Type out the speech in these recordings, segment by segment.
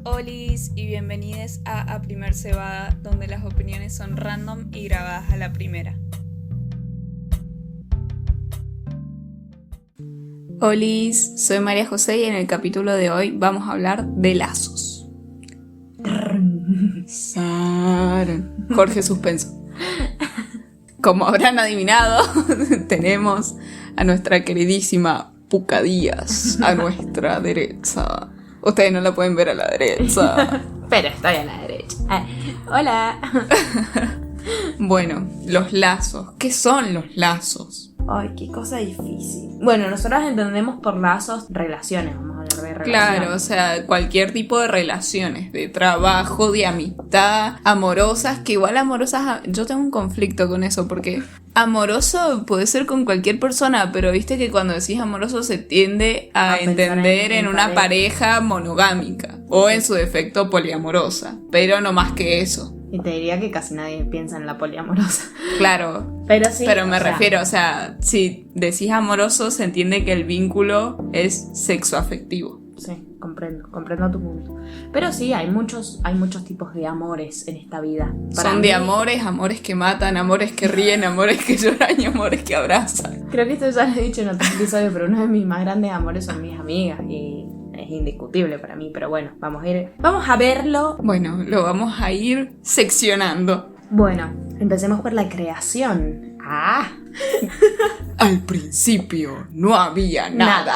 Olis y bienvenidos a Primer Cebada, donde las opiniones son random y grabadas a la primera. Olis, soy María José y en el capítulo de hoy vamos a hablar de lazos. Jorge Suspenso. Como habrán adivinado, tenemos a nuestra queridísima Puca Díaz a nuestra derecha. Ustedes no la pueden ver a la derecha. Pero estoy a la derecha. Hola. Bueno, los lazos. ¿Qué son los lazos? Ay, qué cosa difícil. Bueno, nosotros entendemos por lazos relaciones. Vamos a hablar de relaciones. Claro, o sea, cualquier tipo de relaciones, de trabajo, de amistad, amorosas, que igual amorosas, yo tengo un conflicto con eso, porque amoroso puede ser con cualquier persona, pero viste que cuando decís amoroso se tiende a entender en una pareja monogámica, o en su defecto poliamorosa, pero no más que eso. Y te diría que casi nadie piensa en la poliamorosa. Claro, pero sí. Pero me refiero, o sea, si decís amoroso se entiende que el vínculo es sexoafectivo. Sí, comprendo tu punto. Pero sí, hay muchos tipos de amores en esta vida. Son de amores que matan, amores que ríen, amores que lloran y amores que abrazan. Creo que esto ya lo he dicho en otros episodios, pero uno de mis más grandes amores son mis amigas y es indiscutible para mí, pero bueno, vamos a verlo. Bueno, lo vamos a ir seccionando. Bueno, empecemos por la creación. Al principio no había nada.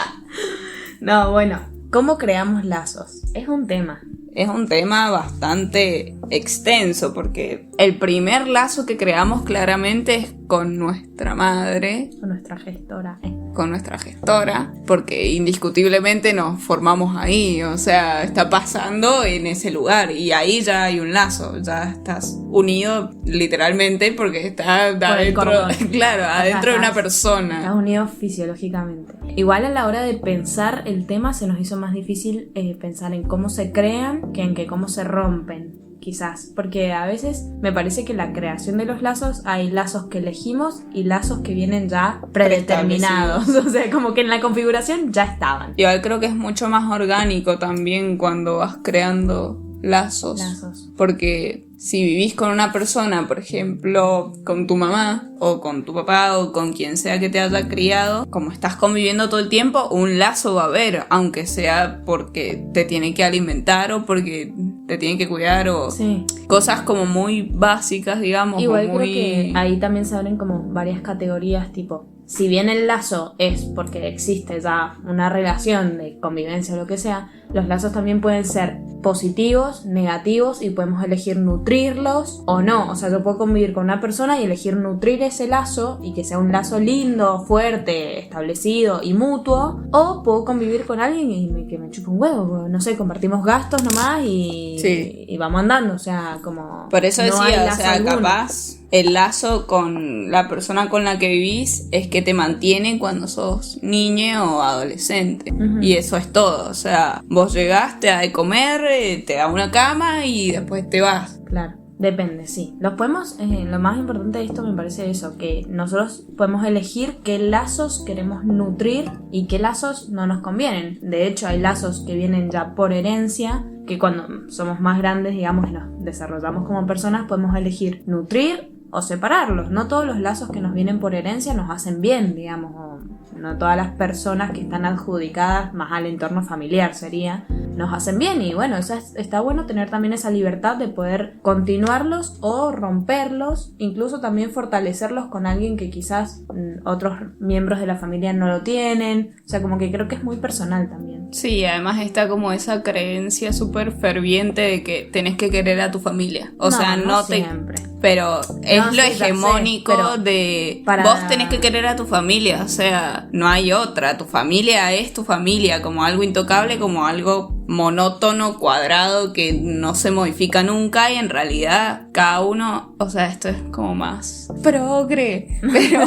No, bueno, ¿cómo creamos lazos? Es un tema bastante extenso, porque el primer lazo que creamos claramente es con nuestra madre. Con nuestra gestora. Porque indiscutiblemente nos formamos ahí, o sea, está pasando en ese lugar y ahí ya hay un lazo, ya estás unido literalmente porque estás adentro de una persona. Estás unido fisiológicamente. Igual a la hora de pensar el tema se nos hizo más difícil pensar en cómo se crean que en cómo se rompen. Quizás, porque a veces me parece que la creación de los lazos, hay lazos que elegimos y lazos que vienen ya predeterminados, o sea, como que en la configuración ya estaban. Igual creo que es mucho más orgánico también cuando vas creando lazos. Porque si vivís con una persona, por ejemplo, con tu mamá o con tu papá o con quien sea que te haya criado, como estás conviviendo todo el tiempo, un lazo va a haber, aunque sea porque te tiene que alimentar o porque te tiene que cuidar o cosas como muy básicas, digamos. Igual creo que ahí también se abren como varias categorías, tipo, si bien el lazo es porque existe ya una relación de convivencia o lo que sea, los lazos también pueden ser positivos, negativos y podemos elegir nutrirlos o no. O sea, yo puedo convivir con una persona y elegir nutrir ese lazo y que sea un lazo lindo, fuerte, establecido y mutuo, o puedo convivir con alguien y que me chupe un huevo, no sé, compartimos gastos nomás y vamos andando, o sea, como... Por eso decía, o sea, alguno. Capaz el lazo con la persona con la que vivís es que te mantiene cuando sos niño o adolescente. Uh-huh. Y eso es todo, o sea, vos llegás, te da de comer, te da una cama y después te vas. Claro. Depende, sí. Lo más importante de esto me parece eso, que nosotros podemos elegir qué lazos queremos nutrir y qué lazos no nos convienen. De hecho, hay lazos que vienen ya por herencia, que cuando somos más grandes, digamos, y nos desarrollamos como personas, podemos elegir nutrir o separarlos. No todos los lazos que nos vienen por herencia nos hacen bien, digamos, o no todas las personas que están adjudicadas más al entorno familiar nos hacen bien, y bueno, está bueno tener también esa libertad de poder continuarlos o romperlos, incluso también fortalecerlos con alguien que quizás otros miembros de la familia no lo tienen, o sea, como que creo que es muy personal también. Sí, además está como esa creencia súper ferviente de que tenés que querer a tu familia, o sea, no siempre. Pero es lo hegemónico de vos tenés que querer a tu familia, o sea, no hay otra, tu familia es tu familia, como algo intocable, como algo monótono, cuadrado, que no se modifica nunca, y en realidad cada uno, o sea, esto es como más progre, pero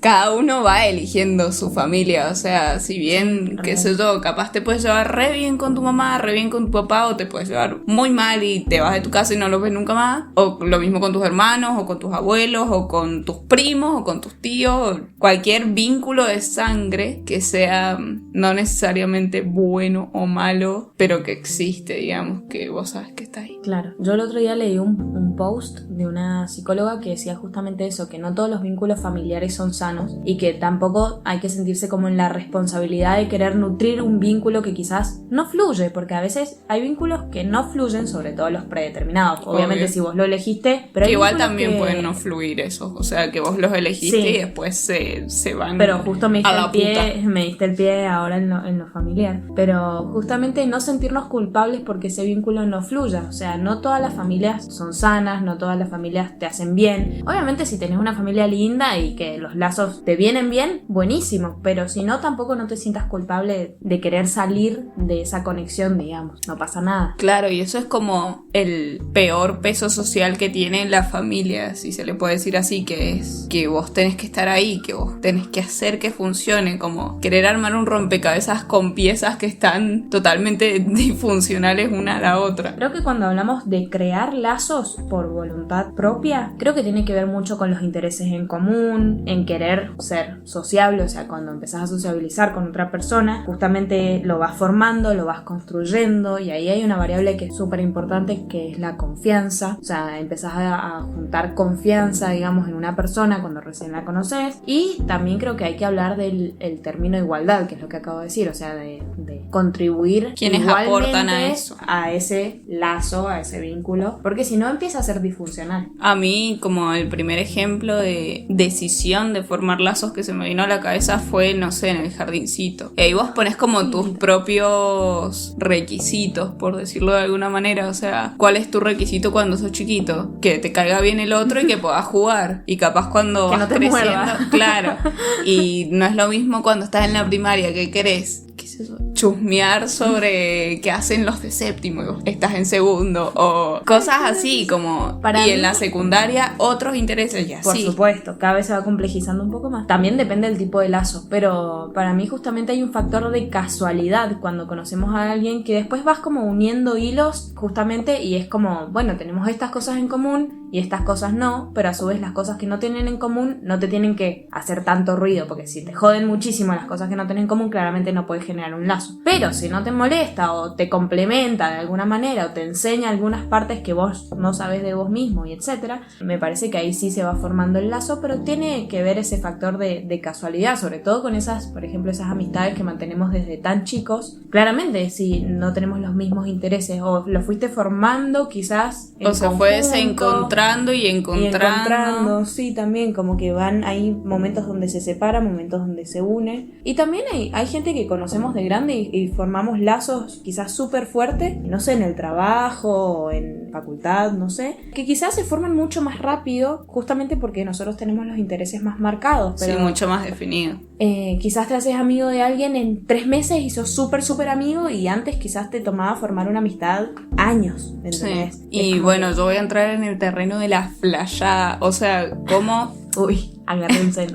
cada uno va eligiendo su familia, o sea, si bien, qué sé yo, capaz te puedes llevar re bien con tu mamá, re bien con tu papá, o te puedes llevar muy mal y te vas de tu casa y no los ves nunca más, o lo mismo con tus hermanos, o con tus abuelos, o con tus primos, o con tus tíos, cualquier vínculo de sangre que sea no necesariamente bueno o malo, pero que existe, digamos, que vos sabes que está ahí. Claro, yo el otro día leí un post de una psicóloga que decía justamente eso, que no todos los vínculos familiares son sanos y que tampoco hay que sentirse como en la responsabilidad de querer nutrir un vínculo que quizás no fluye, porque a veces hay vínculos que no fluyen, sobre todo los predeterminados. Obviamente si vos lo elegiste, pero que igual también pueden no fluir esos, o sea, que vos los elegiste y después se van. Pero justo me diste el pie ahora en lo familiar. Pero justamente no sentirnos culpables porque ese vínculo no fluya. O sea, no todas las familias son sanas, no todas las familias te hacen bien. Obviamente si tenés una familia linda y que los lazos te vienen bien, buenísimo. Pero si no, tampoco no te sientas culpable de querer salir de esa conexión, digamos. No pasa nada. Claro, y eso es como el peor peso social que tiene la familia, si se le puede decir así, que es que vos tenés que estar ahí, que vos tenés que hacer que funcione, como querer armar un rompecabezas con piezas que están totalmente disfuncionales una a la otra. Creo que cuando hablamos de crear lazos por voluntad propia, creo que tiene que ver mucho con los intereses en común, en querer ser sociable, o sea, cuando empezás a sociabilizar con otra persona, justamente lo vas formando, lo vas construyendo, y ahí hay una variable que es súper importante, que es la confianza. O sea, empezás a juntar confianza, digamos, en una persona cuando recién la conoces. Y también creo que hay que hablar del término igualdad, que es lo que acabo de decir, o sea, de contribuir quienes igualmente aportan a eso, a ese lazo, a ese vínculo, porque si no empieza a ser disfuncional. A mí, como el primer ejemplo de decisión de formar lazos que se me vino a la cabeza fue, no sé, en el jardincito. Y ahí vos pones como tus propios requisitos, por decirlo de alguna manera. O sea, ¿cuál es tu requisito cuando sos chiquito? Que te caiga bien el otro y que puedas jugar. Y capaz cuando que vas no te creciendo, muerda. claro. Y no es lo mismo cuando estás en la primaria, que querés, ¿qué es eso? Chusmear sobre qué hacen los de séptimo y vos estás en segundo, o cosas así como. Y en la secundaria otros intereses ya. Por supuesto, cada vez se va complejizando un poco más. También depende del tipo de lazo, pero para mí justamente hay un factor de casualidad cuando conocemos a alguien, que después vas como uniendo hilos justamente, y es como, bueno, tenemos estas cosas en común y estas cosas no, pero a su vez las cosas que no tienen en común no te tienen que hacer tanto ruido, porque si te joden muchísimo las cosas que no tienen en común, claramente no puedes generar un lazo. Pero si no te molesta o te complementa de alguna manera o te enseña algunas partes que vos no sabes de vos mismo y etcétera, me parece que ahí sí se va formando el lazo, pero tiene que ver ese factor de casualidad, sobre todo con esas, por ejemplo, esas amistades que mantenemos desde tan chicos. Claramente, si no tenemos los mismos intereses o lo fuiste formando quizás en o se fue desencontrando y encontrando. Sí, también como que hay momentos donde se separa, momentos donde se une. Y también hay gente que conocemos de grande y formamos lazos quizás súper fuertes, no sé, en el trabajo o en facultad, no sé, que quizás se forman mucho más rápido justamente porque nosotros tenemos los intereses más marcados. Pero, sí, mucho más definidos. Quizás te haces amigo de alguien en 3 meses y sos súper amigo, y antes quizás te tomaba formar una amistad años, ¿entendés? Sí. Y bueno, yo voy a entrar en el terreno de la flayada, o sea, cómo... Uy, agárrense.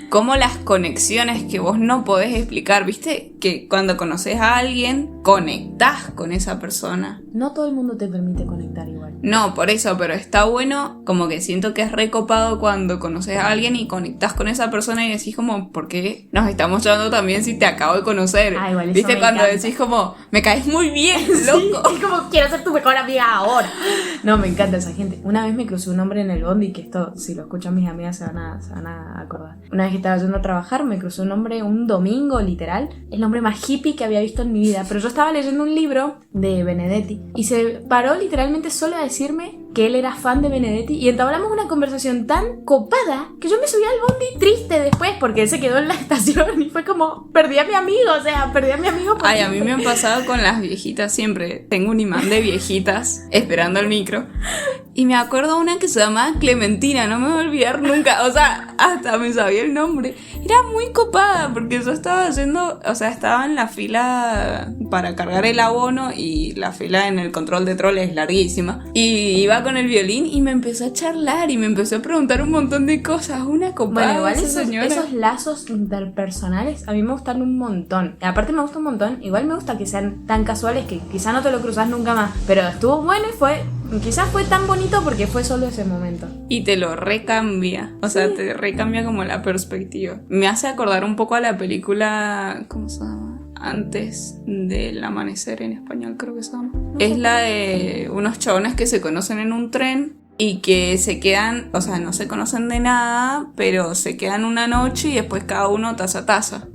Como las conexiones que vos no podés explicar, ¿viste? Que cuando conoces a alguien, conectás con esa persona. No todo el mundo te permite conectar igual. No, por eso, pero está bueno, como que siento que es recopado cuando conoces a alguien y conectás con esa persona y decís como, ¿por qué nos estamos llevando también si te acabo de conocer? Ah, igual, ¿viste? Cuando decís como, me caes muy bien, loco. Sí, es como, quiero ser tu mejor amiga ahora. No, me encanta esa gente. Una vez me crucé un hombre en el bondi, que esto, si lo escuchan mis amigas se van a acordar. Una vez que estaba yendo a trabajar, me cruzó un hombre un domingo, literal, el hombre más hippie que había visto en mi vida, pero yo estaba leyendo un libro de Benedetti y se paró literalmente solo a decirme que él era fan de Benedetti, y entablamos una conversación tan copada que yo me subí al bondi triste después porque él se quedó en la estación y fue como, perdí a mi amigo, o sea, perdí a mi amigo. Ay, a mí me han pasado con las viejitas siempre. Tengo un imán de viejitas esperando el micro. Y me acuerdo una que se llamaba Clementina, no me voy a olvidar nunca, o sea, hasta me sabía el nombre. Era muy copada porque yo estaba haciendo, o sea, estaba en la fila para cargar el abono y la fila en el control de troles es larguísima. Y iba con el violín y me empezó a charlar y me empezó a preguntar un montón de cosas. Una copada. Bueno, igual esa señora. esos lazos interpersonales a mí me gustan un montón. Y aparte me gusta un montón. Igual me gusta que sean tan casuales que quizá no te lo cruzas nunca más. Pero estuvo bueno y quizás fue tan bonito porque fue solo ese momento. Y te lo recambia. O sea, te recambia como la perspectiva. Me hace acordar un poco a la película... ¿Cómo se llama? Antes del amanecer, en español creo que se llama. Es la de unos chabones que se conocen en un tren y que se quedan, o sea, no se conocen de nada, pero se quedan una noche y después cada uno taza a taza.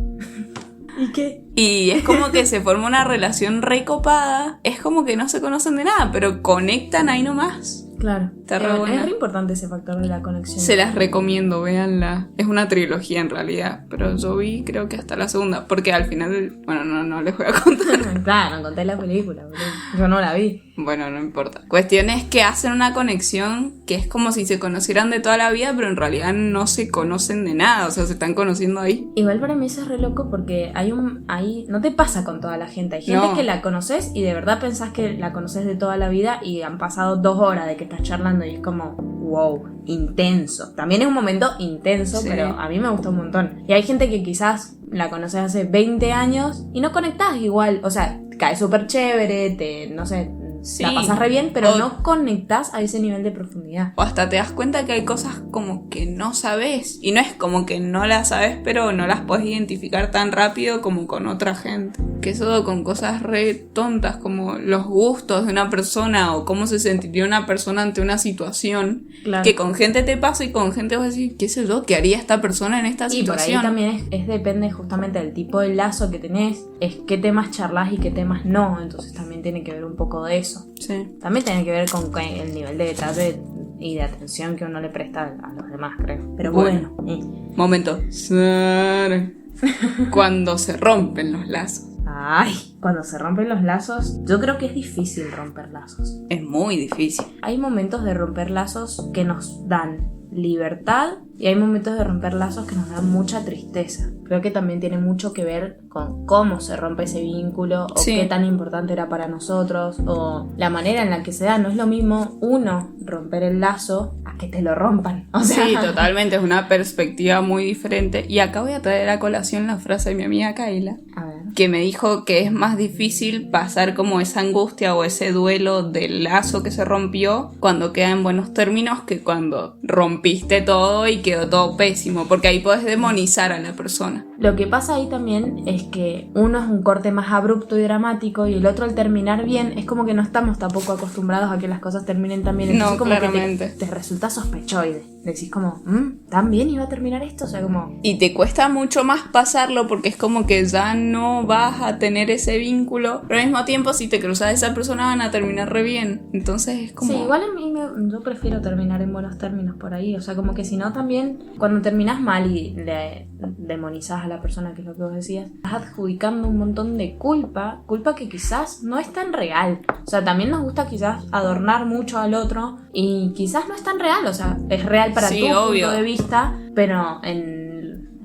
¿Y qué? Y es como que se forma una relación recopada. Es como que no se conocen de nada, pero conectan ahí nomás. Claro, Está re buena. es re importante ese factor de la conexión. Se las recomiendo, véanla. Es una trilogía en realidad, pero yo vi creo que hasta la segunda, porque al final, bueno, no les voy a contar. Claro, no conté la película, boludo. Yo no la vi. Bueno, no importa. Cuestión es que hacen una conexión que es como si se conocieran de toda la vida, pero en realidad no se conocen de nada, o sea, se están conociendo ahí. Igual para mí eso es re loco porque ahí no te pasa con toda la gente. Hay gente que la conoces y de verdad pensás que la conoces de toda la vida y han pasado 2 horas de que estás charlando y es como, wow, intenso. También es un momento intenso, sí, pero a mí me gusta un montón. Y hay gente que quizás la conoces hace 20 años y no conectás igual. O sea, cae súper chévere, no sé, sí, la pasas re bien, pero no conectás a ese nivel de profundidad. O hasta te das cuenta que hay cosas como que no sabes. Y no es como que no las sabes, pero no las puedes identificar tan rápido como con otra gente. Que eso con cosas re tontas como los gustos de una persona o cómo se sentiría una persona ante una situación. Claro. Que con gente te pasa y con gente vas a decir, ¿qué sé yo? ¿Qué haría esta persona en esta situación? Y por ahí también depende justamente del tipo de lazo que tenés, es qué temas charlas y qué temas no. Entonces también tiene que ver un poco de eso. Sí. También tiene que ver con el nivel de detalle y de atención que uno le presta a los demás, creo. Pero bueno. Momento. Cuando se rompen los lazos. Ay, cuando se rompen los lazos, yo creo que es difícil romper lazos. Es muy difícil. Hay momentos de romper lazos que nos dan libertad y hay momentos de romper lazos que nos dan mucha tristeza. Creo que también tiene mucho que ver con cómo se rompe ese vínculo o qué tan importante era para nosotros o la manera en la que se da. No es lo mismo uno romper el lazo a que te lo rompan. O sea, sí, totalmente, es una perspectiva muy diferente. Y acá voy a traer a colación la frase de mi amiga Kayla, que me dijo que es más difícil pasar como esa angustia o ese duelo del lazo que se rompió cuando queda en buenos términos que cuando rompiste todo y quedó todo pésimo, porque ahí podés demonizar a la persona. Lo que pasa ahí también es que uno es un corte más abrupto y dramático y el otro al terminar bien es como que no estamos tampoco acostumbrados a que las cosas terminen tan bien. Entonces como claramente. Que te resulta sospechoide. Decís como, ¿tan bien iba a terminar esto? O sea, como... Y te cuesta mucho más pasarlo porque es como que ya no vas a tener ese vínculo, pero al mismo tiempo si te cruzas a esa persona van a terminar re bien. Entonces es como... Sí, igual a mí yo prefiero terminar en buenos términos por ahí. O sea, como que si no también cuando terminas mal y le demonizás a la persona, que es lo que vos decías, estás adjudicando un montón de culpa que quizás no es tan real. O sea, también nos gusta quizás adornar mucho al otro y quizás no es tan real. O sea, es real para tu punto de vista, pero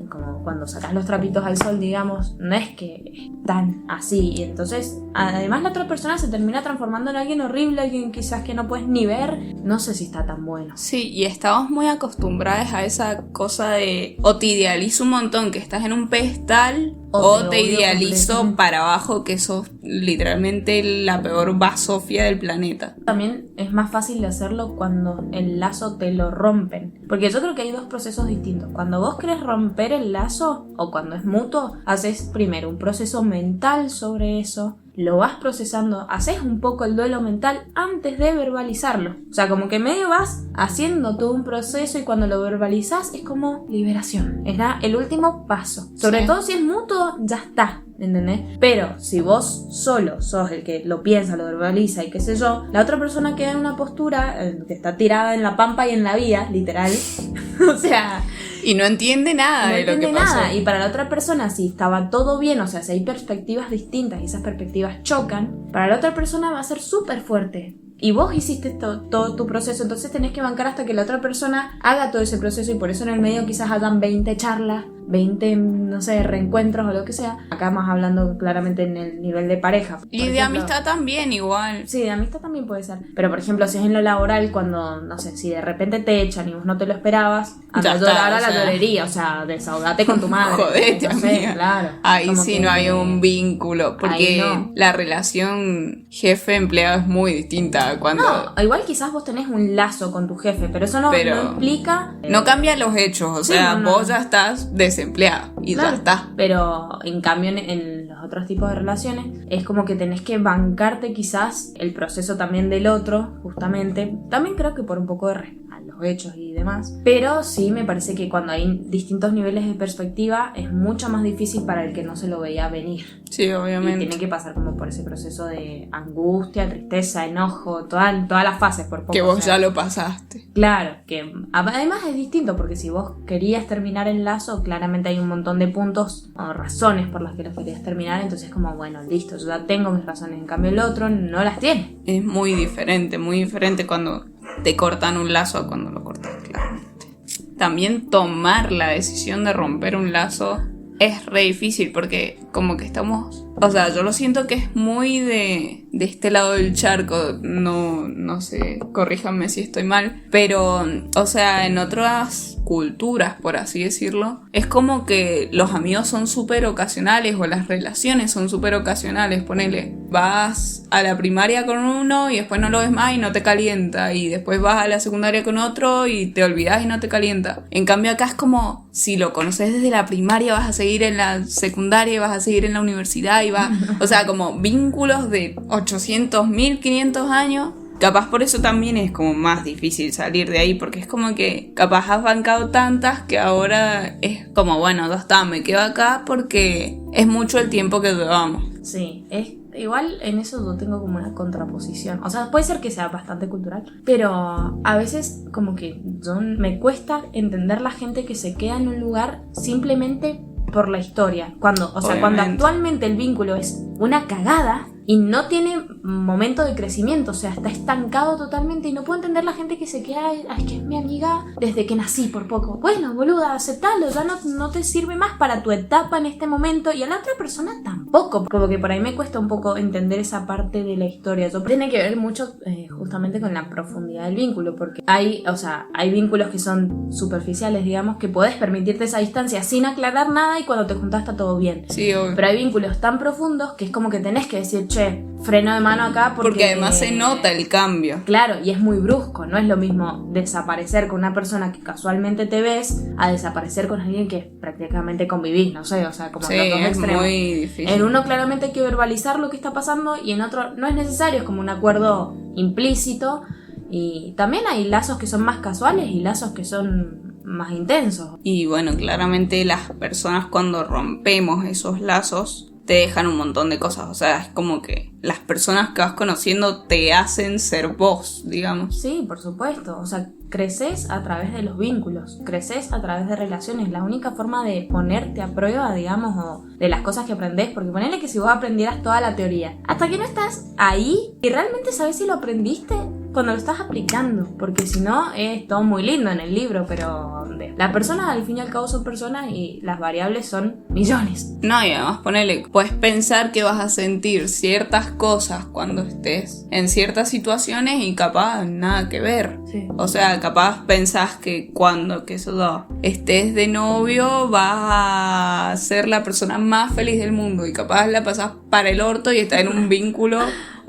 como cuando sacas los trapitos al sol, digamos, no es que es tan así. Y entonces, además la otra persona se termina transformando en alguien horrible, alguien quizás que no puedes ni ver. No sé si está tan bueno. Sí, y estamos muy acostumbrados a esa cosa de o te idealizo un montón que estás en un pedestal o te idealizo para abajo que sos literalmente la peor basofia del planeta. También es más fácil de hacerlo cuando el lazo te lo rompen, porque yo creo que hay 2 procesos distintos. Cuando vos querés romper el lazo o cuando es mutuo, haces primero un proceso mental sobre eso, lo vas procesando, haces un poco el duelo mental antes de verbalizarlo. O sea, como que medio vas haciendo todo un proceso y cuando lo verbalizas es como liberación. Es el último paso. Sobre todo si es mutuo, ya está. ¿Entendés? Pero si vos solo sos el que lo piensa, lo verbaliza y qué sé yo, la otra persona queda en una postura que está tirada en la pampa y en la vía, literal. O sea... Y no entiende nada de lo que pasó. Y para la otra persona, si estaba todo bien, o sea, si hay perspectivas distintas y esas perspectivas chocan, para la otra persona va a ser súper fuerte. Y vos hiciste todo tu proceso, entonces tenés que bancar hasta que la otra persona haga todo ese proceso y por eso en el medio quizás hagan 20 charlas 20, no sé, reencuentros o lo que sea. Acá más hablando claramente en el nivel de pareja. Y de ejemplo, amistad también igual. Sí, de amistad también puede ser. Pero por ejemplo, si es en lo laboral, cuando, no sé, si de repente te echan y vos no te lo esperabas, anda a llorar a la llorería, o sea, desahogate con tu madre. Jodete, amiga. Claro. Ahí sí no hay un vínculo, porque no. la relación jefe-empleado es muy distinta cuando... No, igual quizás vos tenés un lazo con tu jefe, pero eso no implica... No cambia los hechos, o sea, vos ya estás desempleado y claro, ya está. Pero en cambio en los otros tipos de relaciones es como que tenés que bancarte quizás el proceso también del otro, justamente. También creo que por un poco de respeto a los hechos y demás. Pero sí me parece que cuando hay distintos niveles de perspectiva es mucho más difícil para el que no se lo veía venir. Sí, obviamente. Y tiene que pasar como por ese proceso de angustia, tristeza, enojo, todas las fases por poco. Que vos ya lo pasaste. Claro, que además es distinto porque si vos querías terminar el lazo, claramente hay un montón de puntos o razones por las que lo querías terminar, entonces como, bueno, listo, yo ya tengo mis razones, en cambio el otro no las tiene. Es muy diferente cuando te cortan un lazo a cuando lo cortas, claramente. También tomar la decisión de romper un lazo es re difícil porque como que estamos... O sea, yo lo siento que es muy de este lado del charco, no sé, corríjanme si estoy mal, pero, o sea, en otras culturas, por así decirlo, es como que los amigos son súper ocasionales o las relaciones son súper ocasionales, ponele, vas a la primaria con uno y después no lo ves más y no te calienta, y después vas a la secundaria con otro y te olvidas y no te calienta. En cambio acá es como, si lo conoces desde la primaria vas a seguir en la secundaria y vas a seguir en la universidad y vas, o sea, como vínculos de 800, 1500 años. Capaz por eso también es como más difícil salir de ahí, porque es como que capaz has bancado tantas que ahora es como, bueno, ya está, me quedo acá porque es mucho el tiempo que llevamos. Sí, igual en eso yo tengo como una contraposición. O sea, puede ser que sea bastante cultural, pero a veces como que me cuesta entender la gente que se queda en un lugar simplemente por la historia. Cuando actualmente el vínculo es una cagada y no tiene momento de crecimiento, o sea, está estancado totalmente y no puedo entender la gente que se queda, es que es mi amiga desde que nací por poco. Bueno, boluda, aceptalo, ya no te sirve más para tu etapa en este momento y a la otra persona tampoco. Como que por ahí me cuesta un poco entender esa parte de la historia. Tiene que ver mucho justamente con la profundidad del vínculo, porque hay vínculos que son superficiales, digamos, que podés permitirte esa distancia sin aclarar nada y cuando te juntás está todo bien. Sí, obvio. Pero hay vínculos tan profundos que es como que tenés que decir, freno de mano acá porque además se nota el cambio. Claro, y es muy brusco, no es lo mismo desaparecer con una persona que casualmente te ves a desaparecer con alguien que prácticamente convivís, no sé, o sea, como los dos extremos. Muy difícil. En uno claramente hay que verbalizar lo que está pasando y en otro no es necesario, es como un acuerdo implícito. Y también hay lazos que son más casuales y lazos que son más intensos. Y bueno, claramente las personas cuando rompemos esos lazos te dejan un montón de cosas, o sea, es como que las personas que vas conociendo te hacen ser vos, digamos. Sí, por supuesto, o sea, creces a través de los vínculos, creces a través de relaciones, la única forma de ponerte a prueba, digamos, o de las cosas que aprendés, porque ponele que si vos aprendieras toda la teoría, hasta que no estás ahí y realmente sabes si lo aprendiste cuando lo estás aplicando, porque si no es todo muy lindo en el libro, pero las personas al fin y al cabo son personas y las variables son millones. No, y además ponele, puedes pensar que vas a sentir ciertas cosas cuando estés en ciertas situaciones y capaz nada que ver. Sí. O sea, capaz pensás que cuando estés de novio vas a ser la persona más feliz del mundo y capaz la pasás para el orto y estás en un vínculo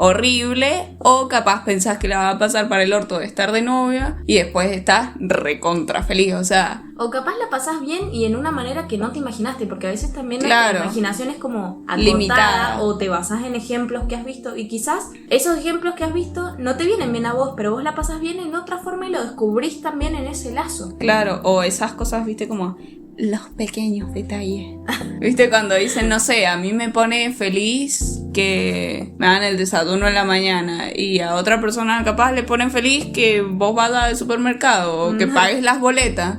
horrible, o capaz pensás que la va a pasar para el orto de estar de novia y después estás recontra feliz, o sea... O capaz la pasás bien y en una manera que no te imaginaste, porque a veces también claro, la imaginación es como acotada, limitada, o te basás en ejemplos que has visto y quizás esos ejemplos que has visto no te vienen bien a vos, pero vos la pasás bien en otra forma y lo descubrís también en ese lazo. Claro, o esas cosas, viste, como los pequeños detalles. Viste, cuando dicen, no sé, a mí me pone feliz que me hagan el desayuno en la mañana y a otra persona capaz le ponen feliz que vos vayas al supermercado o que pagues las boletas.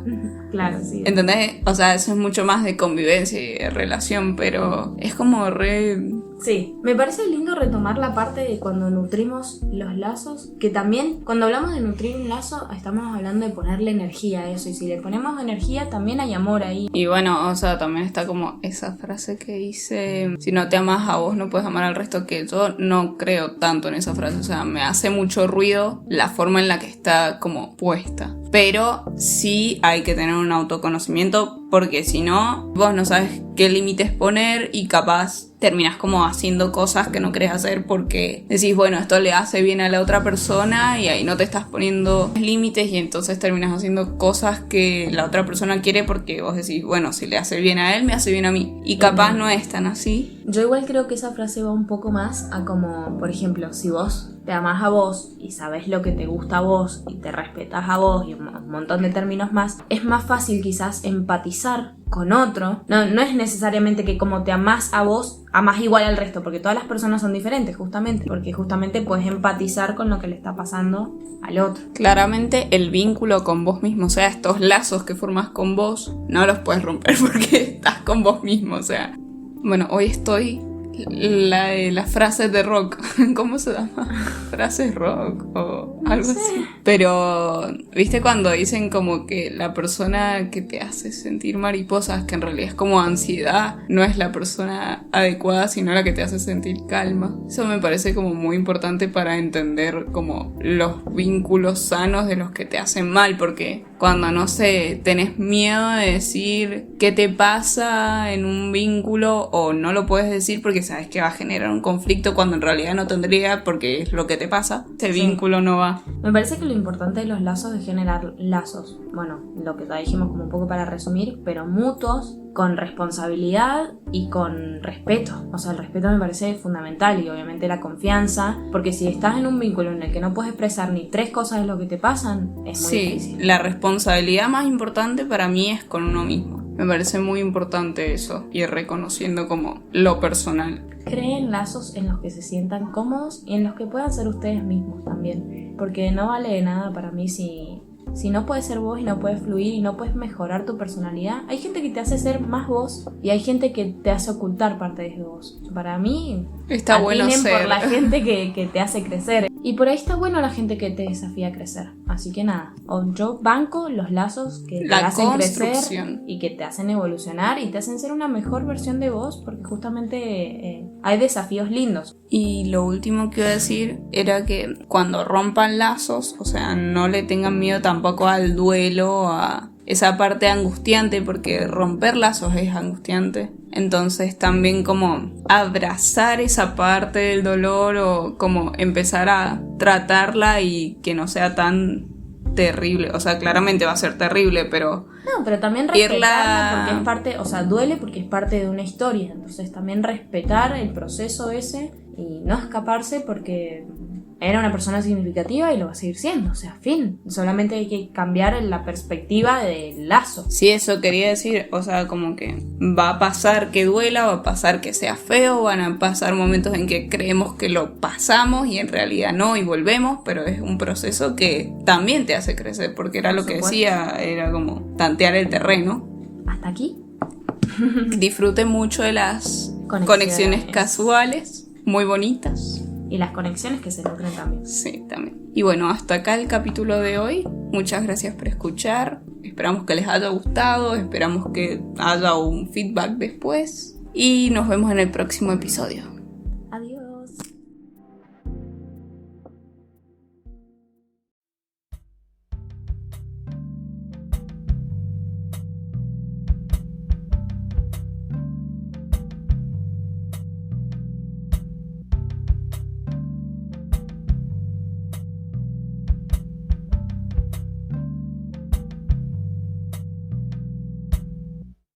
Claro, sí. ¿Entendés? O sea, eso es mucho más de convivencia y de relación, pero es como re Sí, me parece lindo retomar la parte de cuando nutrimos los lazos, que también cuando hablamos de nutrir un lazo estamos hablando de ponerle energía a eso, y si le ponemos energía también hay amor ahí. Y bueno, o sea, también está como esa frase que dice, si no te amas a vos no puedes amar al resto, que yo no creo tanto en esa frase, o sea, me hace mucho ruido la forma en la que está como puesta. Pero sí hay que tener un autoconocimiento, porque si no, vos no sabes qué límites poner y capaz terminas como haciendo cosas que no querés hacer porque decís, bueno, esto le hace bien a la otra persona, y ahí no te estás poniendo límites, y entonces terminas haciendo cosas que la otra persona quiere porque vos decís, bueno, si le hace bien a él, me hace bien a mí. Y capaz no es tan así. Yo igual creo que esa frase va un poco más a como, por ejemplo, si vos te amás a vos y sabés lo que te gusta a vos y te respetás a vos y un montón de términos más, es más fácil quizás empatizar con otro. No es necesariamente que como te amás a vos, amás igual al resto, porque todas las personas son diferentes, justamente, porque justamente puedes empatizar con lo que le está pasando al otro. Claramente el vínculo con vos mismo, o sea, estos lazos que formas con vos, no los puedes romper porque estás con vos mismo, o sea. Bueno, hoy estoy las frases de rock, ¿cómo se llama? Frases rock o algo así. Pero, ¿viste cuando dicen como que la persona que te hace sentir mariposas, que en realidad es como ansiedad, no es la persona adecuada, sino la que te hace sentir calma? Eso me parece como muy importante para entender como los vínculos sanos de los que te hacen mal, porque cuando, no sé, tenés miedo de decir qué te pasa en un vínculo o no lo puedes decir porque sabes que va a generar un conflicto cuando en realidad no tendría, porque es lo que te pasa, ese vínculo no va. Me parece que lo importante de los lazos es generar lazos, bueno, lo que ya dijimos como un poco para resumir, pero mutuos, con responsabilidad y con respeto. O sea, el respeto me parece fundamental, y obviamente la confianza, porque si estás en un vínculo en el que no puedes expresar ni 3 cosas de lo que te pasan, es muy difícil. Sí, la responsabilidad más importante para mí es con uno mismo. Me parece muy importante eso, ir reconociendo como lo personal. Creen lazos en los que se sientan cómodos y en los que puedan ser ustedes mismos también, porque no vale de nada para mí si no puedes ser vos y no puedes fluir y no puedes mejorar tu personalidad. Hay gente que te hace ser más vos y hay gente que te hace ocultar parte de vos. Para mí está bueno ser por la gente que te hace crecer, y por ahí está bueno la gente que te desafía a crecer. Así que nada, yo banco los lazos que te hacen crecer y que te hacen evolucionar y te hacen ser una mejor versión de vos, porque justamente hay desafíos lindos. Y lo último que iba a decir era que cuando rompan lazos, o sea, no le tengan miedo tampoco al duelo, a esa parte angustiante, porque romper lazos es angustiante. Entonces también como abrazar esa parte del dolor, o como empezar a tratarla y que no sea tan terrible. O sea, claramente va a ser terrible, pero... No, pero también respetarla porque es parte, o sea, duele porque es parte de una historia. Entonces también respetar el proceso ese y no escaparse porque era una persona significativa y lo va a seguir siendo. O sea, fin. Solamente hay que cambiar la perspectiva del lazo. Sí, eso quería decir. O sea, como que va a pasar que duela, va a pasar que sea feo, van a pasar momentos en que creemos que lo pasamos y en realidad no, y volvemos, pero es un proceso que también te hace crecer, porque era lo que decía, era como tantear el terreno. Hasta aquí. Disfrute mucho de las conexiones casuales, muy bonitas. Y las conexiones que se logran también. Sí, también. Y bueno, hasta acá el capítulo de hoy. Muchas gracias por escuchar. Esperamos que les haya gustado. Esperamos que haya un feedback después. Y nos vemos en el próximo episodio.